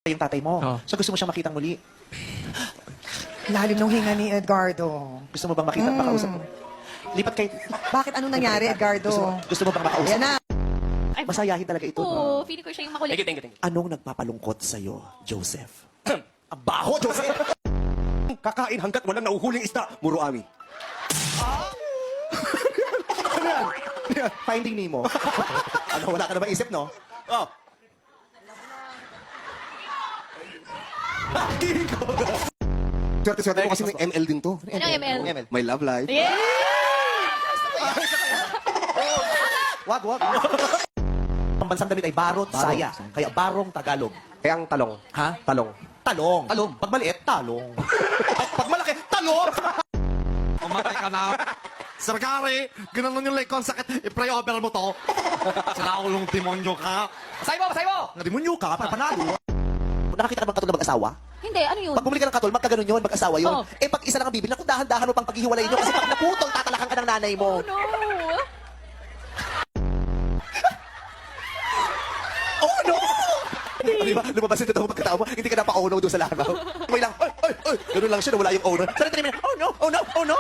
yung tatay mo. Oh. So gusto mo siyang makitang muli. Lalim ng hinga ni Edgardo. Gusto mo bang makita, makausap mo? Lipat kay... Bakit anong nangyari, Edgardo? Gusto mo bang makausap? Ayan na. Ay, Masayahin talaga ito. Oo, feeling ko siya yung makulit. Thank you. Anong nagpapalungkot sa'yo, Joseph? Ang baho, Joseph! Kakain hanggat walang nauhuling isda, Muruami. Ano yan? Finding Nemo. Ano, wala ka na ba isip, no? Oh. Swerte-swerte mo kasi may ML din to. Ano yung ML? ML. My love life. Yeah! Wag. Ang bansang damit ay barot, saya. Kaya barong Tagalog. Kaya ang talong. Ha? Talong. Talong. Talong. Pag maliit, talong. Pag malaki, talong! Umatay ka na. Sargari, ginanon yung lekon, sakit. I-pray-over mo to. Sinaulong demonyo ka. Pasay mo! Nadimonyo ka, panalo. Nakakita ka bang katol na mag-asawa? Hindi, ano yun? Pag bumili ka ng katol, magkaganon yun, mag-asawa yun. Oo. Eh, pag isa lang ang bibili, naku, dahan-dahan mo pang paghihiwalay nyo. Kasi pag naputol, tatalakan ka ng nanay mo. Oh no! Oh, no! Di ba? Lumabas yung totoong pagkatao mo, hindi ka na pa-oh no doon sa laraw. May lang, ay! Ganun lang siya, nawala yung oh no. Sa 3 minutes, oh no!